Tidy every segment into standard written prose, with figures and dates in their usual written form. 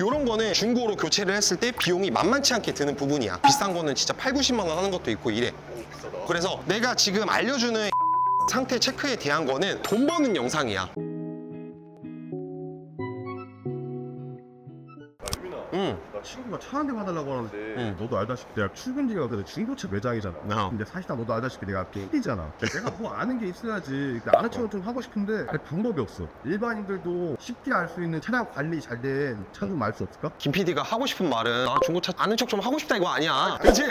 이런 거는 중고로 교체를 했을 때 비용이 만만치 않게 드는 부분이야. 비싼 거는 진짜 8, 90만 원 하는 것도 있고 이래. 비싸다. 그래서 내가 지금 알려주는 상태 체크에 대한 거는 돈 버는 영상이야. 응. 나 친구가 차 한 대 봐달라고 하는데 응. 너도 알다시피 내가 출근지가 근데 중고차 매장이잖아. 근데 사실상 너도 알다시피 내가 PD잖아. 내가 뭐 아는 게 있어야지. 근데 아는 척은 좀 하고 싶은데 방법이 없어. 일반인들도 쉽게 알 수 있는 차량 관리 잘 된 차 좀 알 수 없을까? 김 PD가 하고 싶은 말은 중고차 아는 척 좀 하고 싶다 이거 아니야. 그치?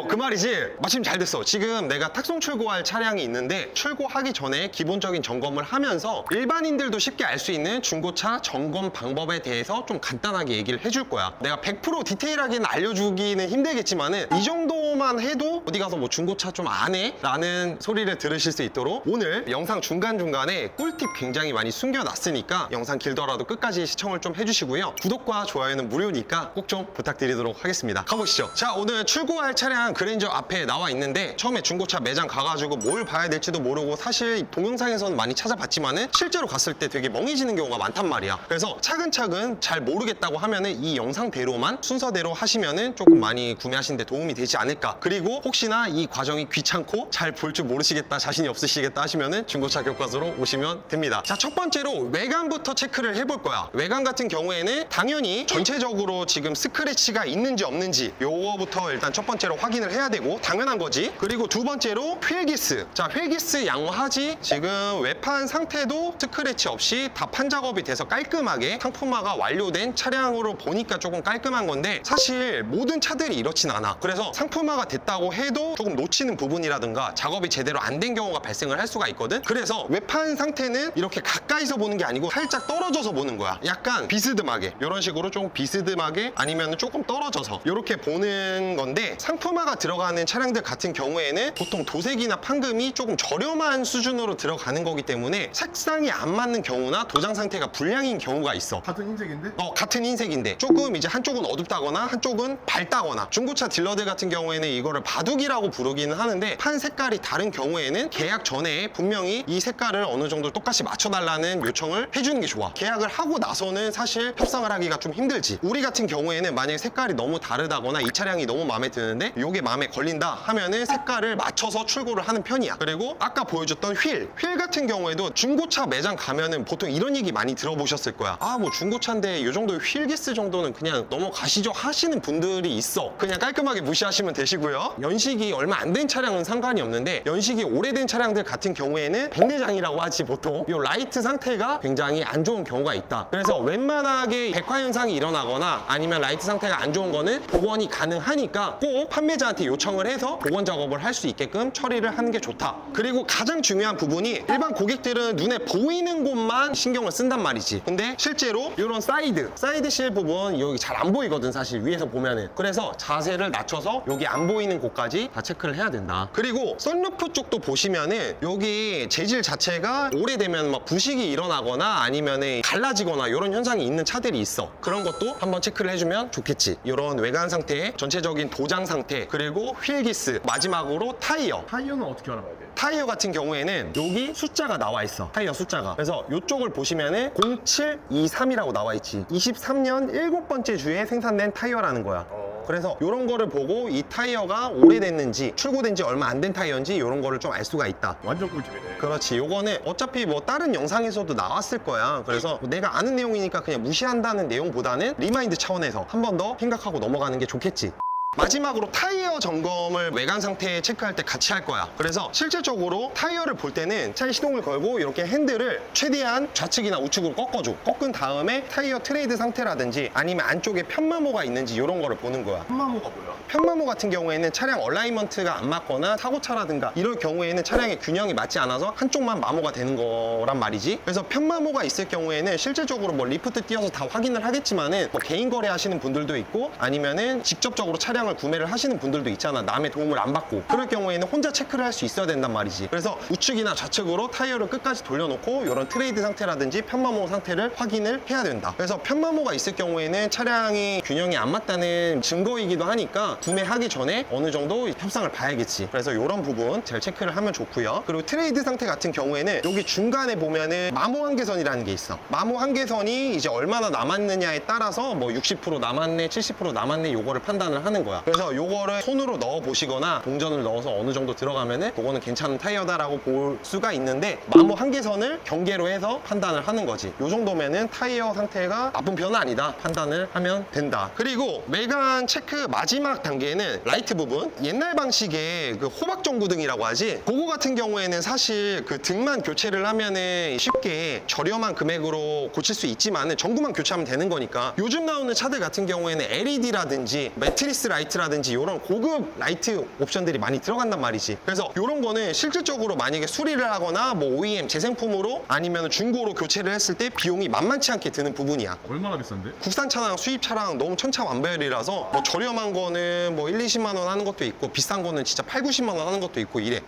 그 말이지. 마침 잘 됐어. 지금 내가 탁송 출고할 차량이 있는데 출고하기 전에 기본적인 점검을 하면서 일반인들도 쉽게 알 수 있는 중고차 점검 방법에 대해서 좀 간단하게 얘기를 해줄 거야. 내가 100% 디테일하게는 알려주기는 힘들겠지만은 이 정도만 해도 어디 가서 뭐 중고차 좀 안 해? 라는 소리를 들으실 수 있도록 오늘 영상 중간중간에 꿀팁 굉장히 많이 숨겨놨으니까 영상 길더라도 끝까지 시청을 좀 해주시고요. 구독과 좋아요는 무료니까 꼭 좀 부탁드리도록 하겠습니다. 가보시죠. 자, 오늘 출고할 차량 그랜저 앞에 나와 있는데 처음에 중고차 매장 가가지고 뭘 봐야 될지도 모르고 사실 동영상에서는 많이 찾아봤지만은 실제로 갔을 때 되게 멍해지는 경우가 많단 말이야. 그래서 차근차근 잘 모르겠다고 하면은 이 영상대로만 순서대로 하시면은 조금 많이 구매하시는 데 도움이 되지 않을까. 그리고 혹시나 이 과정이 귀찮고 잘 볼 줄 모르시겠다, 자신이 없으시겠다 하시면은 중고차 교과서로 오시면 됩니다. 자, 첫 번째로 외관부터 체크를 해볼 거야. 외관 같은 경우에는 당연히 전체적으로 지금 스크래치가 있는지 없는지 요거부터 일단 첫 번째로 확인을 해야 되고 당연한 거지. 그리고 두 번째로 휠기스. 자, 휠기스 양호하지? 지금 외판 상태도 스크래치 없이 다 판 작업이 돼서 깔끔하게 상품화가 완료된 차량으로 보니까 조금 깔끔한 건데 사실 모든 차들이 이렇진 않아. 그래서 상품화가 됐다고 해도 조금 놓치는 부분이라든가 작업이 제대로 안 된 경우가 발생을 할 수가 있거든. 그래서 외판 상태는 이렇게 가까이서 보는 게 아니고 살짝 떨어져서 보는 거야. 약간 비스듬하게 이런 식으로 좀 비스듬하게 아니면 조금 떨어져서 이렇게 보는 건데 상품화가 들어가는 차량들 같은 경우에는 보통 도색이나 판금이 조금 저렴한 수준으로 들어가는 거기 때문에 색상이 안 맞는 경우나 도장 상태가 불량인 경우가 있어. 같은 흰색인데? 같은 흰색인데 조금 이제 한쪽은 어둡다거나 한쪽은 밝다거나 중고차 딜러들 같은 경우에는 이거를 바둑이라고 부르기는 하는데 판 색깔이 다른 경우에는 계약 전에 분명히 이 색깔을 어느 정도 똑같이 맞춰달라는 요청을 해주는 게 좋아. 계약을 하고 나서는 사실 협상을 하기가 좀 힘들지. 우리 같은 경우에는 만약에 색깔이 너무 다르다거나 이 차량이 너무 마음에 드는데 이게 마음에 걸린다 하면은 색깔을 맞춰서 출고를 하는 편이야. 그리고 아까 보여줬던 휠 같은 경우에도 중고차 매장 가면은 보통 이런 얘기 많이 들어보셨을 거야. 뭐 중고차인데 이 정도 휠기스 정도는 그냥 넘어가시죠 하시는 분들이 있어. 그냥 깔끔하게 무시하시면 되시고요. 연식이 얼마 안 된 차량은 상관이 없는데 연식이 오래된 차량들 같은 경우에는 백내장이라고 하지 보통 이 라이트 상태가 굉장히 안 좋은 경우가 있다. 그래서 웬만하게 백화 현상이 일어나거나 아니면 라이트 상태가 안 좋은 거는 복원이 가능하니까 꼭 판매자한테 요청을 해서 복원 작업을 할 수 있게끔 처리를 하는 게 좋다. 그리고 가장 중요한 부분이 일반 고객들은 눈에 보이는 곳만 신경을 쓴단 말이지. 근데 실제로 이런 사이드 실 부분 여기 잘 안 보이거든 사실 위에서 보면은. 그래서 자세를 낮춰서 여기 안 보이는 곳까지 다 체크를 해야 된다. 그리고 썬루프 쪽도 보시면은 여기 재질 자체가 오래되면 막 부식이 일어나거나 아니면은 갈라지거나 이런 현상이 있는 차들이 있어. 그런 것도 한번 체크를 해주면 좋겠지. 이런 외관 상태, 전체적인 도장 상태, 그리고 휠기스, 마지막으로 타이어는 어떻게 알아봐야 돼? 타이어 같은 경우에는 여기 숫자가 나와 있어. 타이어 숫자가. 그래서 이쪽을 보시면은 0723이라고 나와 있지. 23년 7번째 주에 생산된 타이어라는 거야. 그래서 이런 거를 보고 이 타이어가 오래됐는지 출고된 지 얼마 안 된 타이어인지 이런 거를 좀 알 수가 있다. 완전 꿀팁이네. 그렇지. 요거는 어차피 뭐 다른 영상에서도 나왔을 거야. 그래서 내가 아는 내용이니까 그냥 무시한다는 내용보다는 리마인드 차원에서 한 번 더 생각하고 넘어가는 게 좋겠지. 마지막으로 타이어 점검을 외관 상태 체크할 때 같이 할 거야. 그래서 실질적으로 타이어를 볼 때는 차에 시동을 걸고 이렇게 핸들을 최대한 좌측이나 우측으로 꺾어줘. 꺾은 다음에 타이어 트레이드 상태라든지 아니면 안쪽에 편마모가 있는지 이런 거를 보는 거야. 편마모가 뭐야? 편마모 같은 경우에는 차량 얼라이먼트가 안 맞거나 사고차라든가 이럴 경우에는 차량의 균형이 맞지 않아서 한쪽만 마모가 되는 거란 말이지. 그래서 편마모가 있을 경우에는 실질적으로 뭐 리프트 띄어서 다 확인을 하겠지만은 뭐 개인 거래 하시는 분들도 있고 아니면은 직접적으로 차량 차량을 구매를 하시는 분들도 있잖아. 남의 도움을 안 받고. 그럴 경우에는 혼자 체크를 할 수 있어야 된단 말이지. 그래서 우측이나 좌측으로 타이어를 끝까지 돌려놓고 이런 트레이드 상태라든지 편마모 상태를 확인을 해야 된다. 그래서 편마모가 있을 경우에는 차량이 균형이 안 맞다는 증거이기도 하니까 구매하기 전에 어느 정도 협상을 봐야겠지. 그래서 이런 부분 잘 체크를 하면 좋고요. 그리고 트레이드 상태 같은 경우에는 여기 중간에 보면은 마모 한계선이라는 게 있어. 마모 한계선이 이제 얼마나 남았느냐에 따라서 뭐 60% 남았네, 70% 남았네 요거를 판단을 하는 거야. 그래서 요거를 손으로 넣어 보시거나 동전을 넣어서 어느 정도 들어가면은 요거는 괜찮은 타이어다라고 볼 수가 있는데, 마모 한계선을 경계로 해서 판단을 하는 거지. 요 정도면은 타이어 상태가 나쁜 편은 아니다 판단을 하면 된다. 그리고 외관 체크 마지막 단계는 라이트 부분, 옛날 방식의 그 호박 전구등이라고 하지. 그거 같은 경우에는 사실 그 등만 교체를 하면은 쉽게 저렴한 금액으로 고칠 수 있지만은 전구만 교체하면 되는 거니까, 요즘 나오는 차들 같은 경우에는 LED라든지 매트리스 라이트라든지 이런 고급 라이트 옵션들이 많이 들어간단 말이지. 그래서 이런 거는 실질적으로 만약에 수리를 하거나 뭐 OEM 재생품으로 아니면 중고로 교체를 했을 때 비용이 만만치 않게 드는 부분이야. 얼마나 비싼데? 국산 차랑 수입 차랑 너무 천차만별이라서 뭐 저렴한 거는 뭐 1, 20만 원 하는 것도 있고 비싼 거는 진짜 8, 90만 원 하는 것도 있고 이래.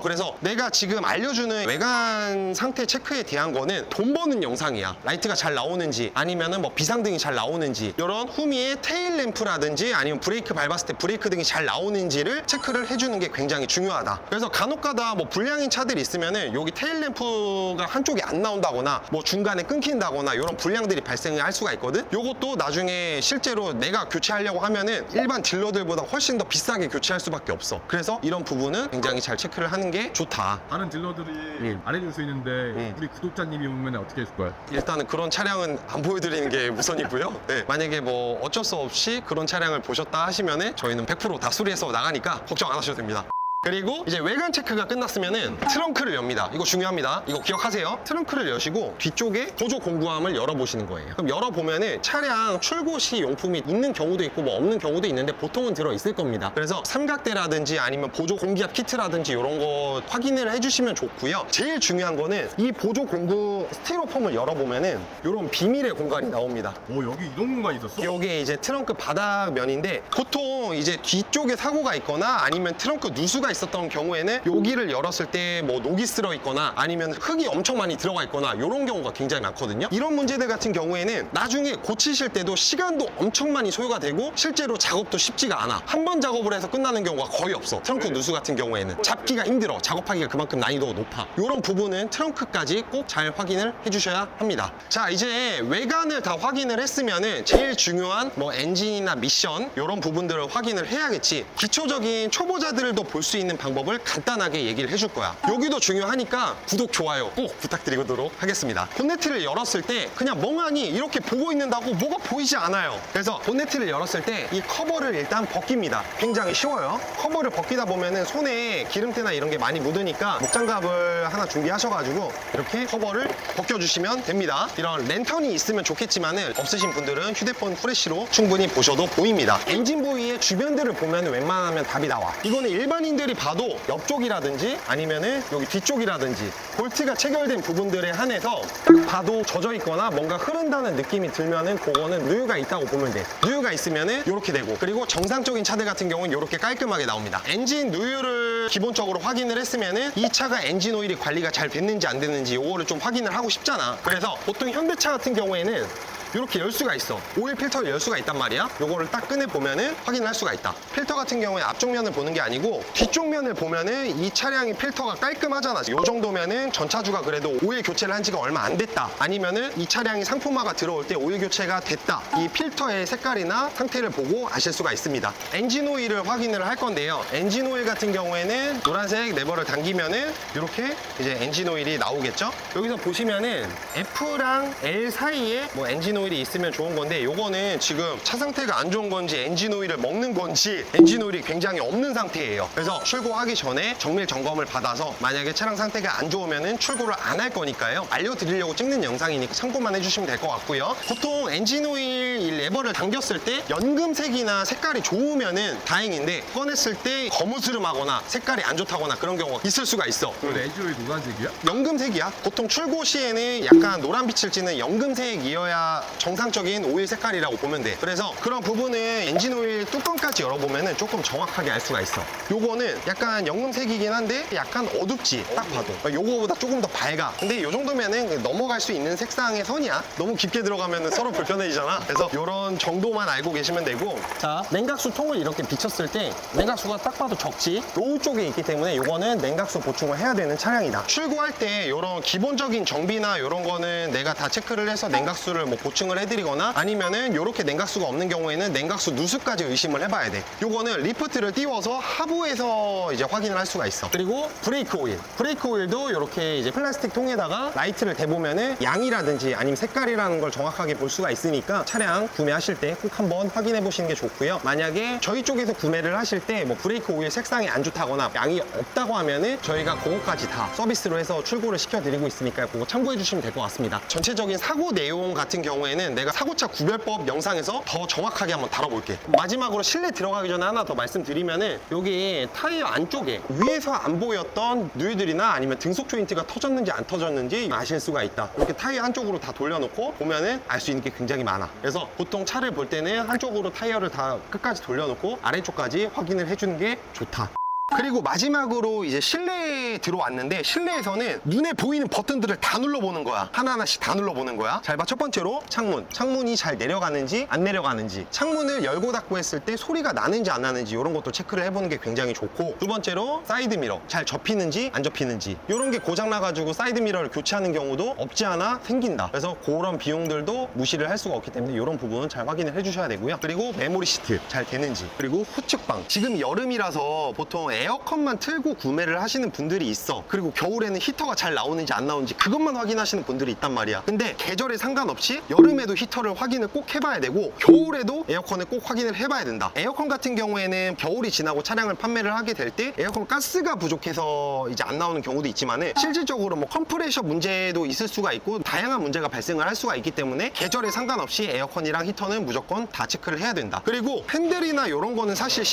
그래서 내가 지금 알려주는 외관 상태 체크에 대한 거는 돈 버는 영상이야. 라이트가 잘 나오는지 아니면은 뭐 비상등이 잘 나오는지, 이런 후미의 테일 램프라든지 아니면 브레이크 밟았을 때 브레이크 등이 잘 나오는지를 체크를 해주는 게 굉장히 중요하다. 그래서 간혹가다 뭐 불량인 차들이 있으면은 여기 테일 램프가 한쪽이 안 나온다거나 뭐 중간에 끊긴다거나 이런 불량들이 발생을 할 수가 있거든. 요것도 나중에 실제로 내가 교체하려고 하면은 일반 딜러들보다 훨씬 더 비싸게 교체할 수밖에 없어. 그래서 이런 부분은 굉장히 잘 체크를 하는 게 좋다. 다른 딜러들이 안 해줄 수 있는데 우리 구독자님이 오면 어떻게 해줄 거야? 일단은 그런 차량은 안 보여드리는 게 우선이고요. 네, 만약에 뭐 어쩔 수 없이 그런 차량을 보셨다 하시면은 저희는 100% 다 수리해서 나가니까 걱정 안 하셔도 됩니다. 그리고 이제 외관 체크가 끝났으면은 트렁크를 엽니다. 이거 중요합니다. 이거 기억하세요. 트렁크를 여시고 뒤쪽에 보조 공구함을 열어보시는 거예요. 그럼 열어보면은 차량 출고 시 용품이 있는 경우도 있고 뭐 없는 경우도 있는데 보통은 들어있을 겁니다. 그래서 삼각대라든지 아니면 보조 공기압 키트라든지 이런 거 확인을 해주시면 좋고요. 제일 중요한 거는 이 보조 공구 스티로폼을 열어보면은 이런 비밀의 공간이 나옵니다. 오, 여기 이런 공간이 있었어? 이게 이제 트렁크 바닥면인데, 보통 이제 뒤쪽에 사고가 있거나 아니면 트렁크 누수가 있었던 경우에는 여기를 열었을 때 뭐 녹이 쓸어 있거나 아니면 흙이 엄청 많이 들어가 있거나 이런 경우가 굉장히 많거든요. 이런 문제들 같은 경우에는 나중에 고치실 때도 시간도 엄청 많이 소요가 되고 실제로 작업도 쉽지가 않아. 한 번 작업을 해서 끝나는 경우가 거의 없어. 트렁크 누수 같은 경우에는 잡기가 힘들어. 작업하기가 그만큼 난이도가 높아. 이런 부분은 트렁크까지 꼭 잘 확인을 해주셔야 합니다. 자, 이제 외관을 다 확인을 했으면은 제일 중요한 뭐 엔진이나 미션 이런 부분들을 확인을 해야겠지. 기초적인 초보자들도 볼 수 있는 방법을 간단하게 얘기를 해줄 거야. 여기도 중요하니까 구독, 좋아요 꼭 부탁드리도록 하겠습니다. 본네트를 열었을 때 그냥 멍하니 이렇게 보고 있는다고 뭐가 보이지 않아요. 그래서 본네트를 열었을 때 이 커버를 일단 벗깁니다. 굉장히 쉬워요. 커버를 벗기다 보면은 손에 기름때나 이런 게 많이 묻으니까 목장갑을 하나 준비하셔가지고 이렇게 커버를 벗겨주시면 됩니다. 이런 랜턴이 있으면 좋겠지만은 없으신 분들은 휴대폰 후레쉬로 충분히 보셔도 보입니다. 엔진 부위의 주변들을 보면 웬만하면 답이 나와. 이거는 일반인들이 봐도 옆쪽이라든지 아니면은 여기 뒤쪽이라든지 볼트가 체결된 부분들에 한해서 딱 봐도 젖어 있거나 뭔가 흐른다는 느낌이 들면은 그거는 누유가 있다고 보면 돼. 누유가 있으면은 이렇게 되고, 그리고 정상적인 차들 같은 경우는 이렇게 깔끔하게 나옵니다. 엔진 누유를 기본적으로 확인을 했으면은 이 차가 엔진 오일이 관리가 잘 됐는지 안 됐는지 이거를 좀 확인을 하고 싶잖아. 그래서 보통 현대차 같은 경우에는 이렇게 열 수가 있어. 오일 필터를 열 수가 있단 말이야. 요거를 딱 꺼내 보면은 확인을 할 수가 있다. 필터 같은 경우에 앞쪽 면을 보는 게 아니고 뒤쪽 면을 보면은 이 차량이 필터가 깔끔하잖아. 요 정도면은 전차주가 그래도 오일 교체를 한 지가 얼마 안 됐다. 아니면은 이 차량이 상품화가 들어올 때 오일 교체가 됐다. 이 필터의 색깔이나 상태를 보고 아실 수가 있습니다. 엔진 오일을 확인을 할 건데요. 엔진 오일 같은 경우에는 노란색 레버를 당기면은 이렇게 이제 엔진 오일이 나오겠죠. 여기서 보시면은 F랑 L 사이에 뭐 엔진 오일이 있으면 좋은 건데, 요거는 지금 차 상태가 안 좋은 건지 엔진 오일을 먹는 건지 엔진 오일이 굉장히 없는 상태예요. 그래서 출고하기 전에 정밀 점검을 받아서 만약에 차량 상태가 안 좋으면은 출고를 안 할 거니까요. 알려드리려고 찍는 영상이니까 참고만 해주시면 될 것 같고요. 보통 엔진 오일 이 레버를 당겼을 때 연금색이나 색깔이 좋으면은 다행인데, 꺼냈을 때 거무스름하거나 색깔이 안 좋다거나 그런 경우가 있을 수가 있어. 근데 엔진 오일 노란색이야? 연금색이야. 보통 출고 시에는 약간 노란빛을 띠는 연금색이어야 정상적인 오일 색깔이라고 보면 돼. 그래서 그런 부분은 엔진 오일 뚜껑까지 열어보면은 조금 정확하게 알 수가 있어. 요거는 약간 연금색이긴 한데 약간 어둡지, 딱 봐도. 요거보다 조금 더 밝아. 근데 요 정도면은 넘어갈 수 있는 색상의 선이야. 너무 깊게 들어가면은 서로 불편해지잖아. 그래서 요런 정도만 알고 계시면 되고. 자, 냉각수 통을 이렇게 비쳤을 때 냉각수가 딱 봐도 적지. 로우 쪽에 있기 때문에 요거는 냉각수 보충을 해야 되는 차량이다. 출고할 때 요런 기본적인 정비나 요런 거는 내가 다 체크를 해서 냉각수를 뭐 보충을 해드리거나 아니면은 요렇게 냉각수가 없는 경우에는 냉각수 누수까지 의심을 해봐야 돼. 요거는 리프트를 띄워서 하부에서 이제 확인을 할 수가 있어. 그리고 브레이크 오일. 브레이크 오일도 요렇게 이제 플라스틱 통에다가 라이트를 대보면은 양이라든지 아니면 색깔이라는 걸 정확하게 볼 수가 있으니까 차량 구매하실 때 꼭 한번 확인해 보시는 게 좋고요. 만약에 저희 쪽에서 구매를 하실 때 뭐 브레이크 오일 색상이 안 좋다거나 양이 없다고 하면은 저희가 그거까지 다 서비스로 해서 출고를 시켜드리고 있으니까 그거 참고해 주시면 될 것 같습니다. 전체적인 사고 내용 같은 경우에는 내가 사고차 구별법 영상에서 더 정확하게 한번 다뤄볼게. 마지막으로 실내 들어가기 전에 하나 더 말씀드리면은 여기 타이어 안쪽에 위에서 안 보였던 누유들이나 아니면 등속 조인트가 터졌는지 안 터졌는지 아실 수가 있다. 이렇게 타이어 한쪽으로 다 돌려놓고 보면은 알 수 있는 게 굉장히 많아. 그래서 보통 차를 볼 때는 한쪽으로 타이어를 다 끝까지 돌려놓고 아래쪽까지 확인을 해주는 게 좋다. 그리고 마지막으로 이제 실내에 들어왔는데 실내에서는 눈에 보이는 버튼들을 다 눌러보는 거야. 하나하나씩 다 눌러보는 거야. 잘 봐. 첫 번째로 창문. 창문이 잘 내려가는지 안 내려가는지. 창문을 열고 닫고 했을 때 소리가 나는지 안 나는지 이런 것도 체크를 해보는 게 굉장히 좋고, 두 번째로 사이드 미러. 잘 접히는지 안 접히는지. 이런 게 고장나가지고 사이드 미러를 교체하는 경우도 없지 않아 생긴다. 그래서 그런 비용들도 무시를 할 수가 없기 때문에 이런 부분은 잘 확인을 해주셔야 되고요. 그리고 메모리 시트 잘 되는지. 그리고 후측방. 지금 여름이라서 보통 에어컨만 틀고 구매를 하시는 분들이 있어. 그리고 겨울에는 히터가 잘 나오는지 안 나오는지 그것만 확인하시는 분들이 있단 말이야. 근데 계절에 상관없이 여름에도 히터를 확인을 꼭 해봐야 되고 겨울에도 에어컨을 꼭 확인을 해봐야 된다. 에어컨 같은 경우에는 겨울이 지나고 차량을 판매를 하게 될 때 에어컨 가스가 부족해서 이제 안 나오는 경우도 있지만은 실질적으로 뭐 컴프레셔 문제도 있을 수가 있고 다양한 문제가 발생을 할 수가 있기 때문에 계절에 상관없이 에어컨이랑 히터는 무조건 다 체크를 해야 된다. 그리고 핸들이나 이런 거는 사실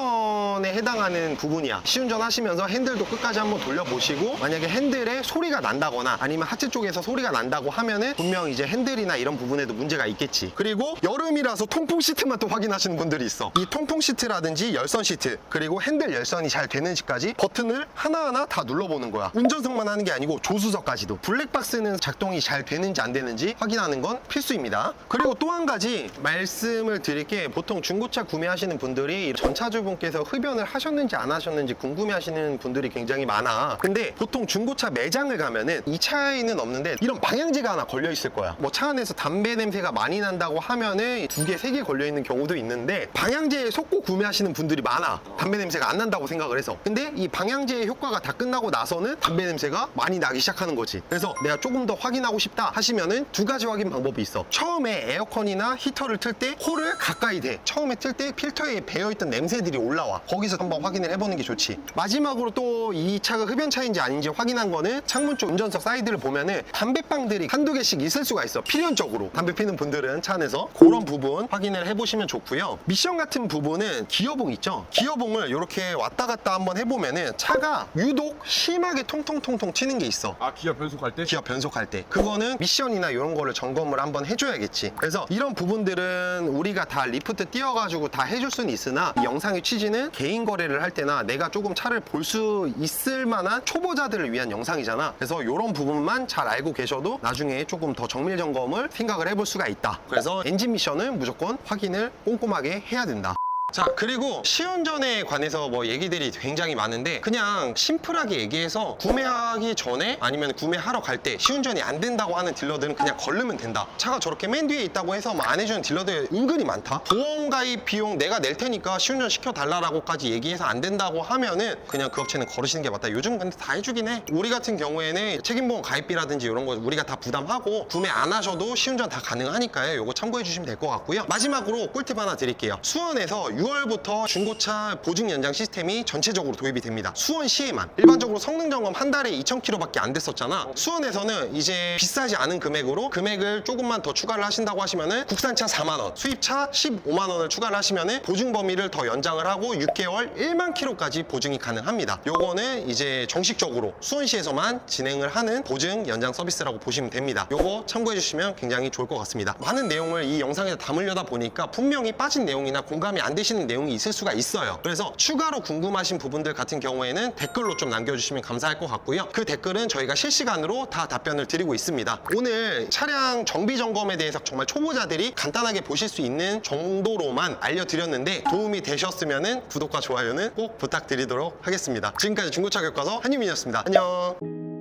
시운전에 해당하는 부분이야. 시운전 하시면서 핸들도 끝까지 한번 돌려보시고 만약에 핸들에 소리가 난다거나 아니면 하체 쪽에서 소리가 난다고 하면은 분명 이제 핸들이나 이런 부분에도 문제가 있겠지. 그리고 여름이라서 통풍 시트만 또 확인하시는 분들이 있어. 이 통풍 시트라든지 열선 시트 그리고 핸들 열선이 잘 되는지까지 버튼을 하나하나 다 눌러보는 거야. 운전석만 하는 게 아니고 조수석까지도. 블랙박스는 작동이 잘 되는지 안 되는지 확인하는 건 필수입니다. 그리고 또 한 가지 말씀을 드릴 게, 보통 중고차 구매하시는 분들이 전차주분께서 흡연을 하셨는지 안 하셨는지 궁금해하시는 분들이 굉장히 많아. 근데 보통 중고차 매장을 가면은 이 차에는 없는데 이런 방향제가 하나 걸려 있을 거야. 뭐 차 안에서 담배 냄새가 많이 난다고 하면은 2개, 3개 걸려 있는 경우도 있는데 방향제에 속고 구매하시는 분들이 많아. 담배 냄새가 안 난다고 생각을 해서. 근데 이 방향제의 효과가 다 끝나고 나서는 담배 냄새가 많이 나기 시작하는 거지. 그래서 내가 조금 더 확인하고 싶다 하시면은 두 가지 확인 방법이 있어. 처음에 에어컨이나 히터를 틀 때 홀을 가까이 대. 처음에 틀 때 필터에 배어있던 냄새들이 올라와. 거기서 한번 확인을 해보는 게 좋지. 마지막으로 또 이 차가 흡연차인지 아닌지 확인한 거는 창문 쪽 운전석 사이드를 보면은 담배빵들이 한두 개씩 있을 수가 있어. 필연적으로 담배 피는 분들은 차 안에서 그런 부분 확인을 해보시면 좋고요. 미션 같은 부분은 기어봉 있죠. 기어봉을 이렇게 왔다 갔다 한번 해보면은 차가 유독 심하게 통통통통 튀는 게 있어. 아, 기어 변속할 때? 기어 변속할 때. 그거는 미션이나 이런 거를 점검을 한번 해줘야겠지. 그래서 이런 부분들은 우리가 다 리프트 띄워가지고 다 해줄 수는 있으나 이 영상의 취지는 개인 거래를 할 때나 내가 조금 차를 볼 수 있을 만한 초보자들을 위한 영상이잖아. 그래서 이런 부분만 잘 알고 계셔도 나중에 조금 더 정밀 점검을 생각을 해볼 수가 있다. 그래서 엔진 미션은 무조건 확인을 꼼꼼하게 해야 된다. 자, 그리고 시운전에 관해서 뭐 얘기들이 굉장히 많은데 그냥 심플하게 얘기해서 구매하기 전에 아니면 구매하러 갈 때 시운전이 안 된다고 하는 딜러들은 그냥 걸르면 된다. 차가 저렇게 맨 뒤에 있다고 해서 뭐 안 해주는 딜러들 은근히 많다. 보험 가입 비용 내가 낼 테니까 시운전 시켜달라고까지 얘기해서 안 된다고 하면은 그냥 그 업체는 거르시는 게 맞다. 요즘은 근데 다 해주긴 해. 우리 같은 경우에는 책임보험 가입비라든지 이런 거 우리가 다 부담하고 구매 안 하셔도 시운전 다 가능하니까요. 요거 참고해 주시면 될 것 같고요. 마지막으로 꿀팁 하나 드릴게요. 수원에서 6월부터 중고차 보증 연장 시스템이 전체적으로 도입이 됩니다. 수원시에만. 일반적으로 성능 점검 한 달에 2,000km밖에 안 됐었잖아. 수원에서는 이제 비싸지 않은 금액으로 금액을 조금만 더 추가를 하신다고 하시면은 국산차 4만 원, 수입차 15만 원을 추가를 하시면은 보증 범위를 더 연장을 하고 6개월 1만 킬로까지 보증이 가능합니다. 요거는 이제 정식적으로 수원시에서만 진행을 하는 보증 연장 서비스라고 보시면 됩니다. 요거 참고해 주시면 굉장히 좋을 것 같습니다. 많은 내용을 이 영상에서 담으려다 보니까 분명히 빠진 내용이나 공감이 안 되시는 내용이 있을 수가 있어요. 그래서 추가로 궁금하신 부분들 같은 경우에는 댓글로 좀 남겨주시면 감사할 것 같고요. 그 댓글은 저희가 실시간으로 다 답변을 드리고 있습니다. 오늘 차량 정비 점검에 대해서 정말 초보자들이 간단하게 보실 수 있는 정도로만 알려드렸는데 도움이 되셨으면 구독과 좋아요는 꼭 부탁드리도록 하겠습니다. 지금까지 중고차 교과서 한유민이었습니다. 안녕.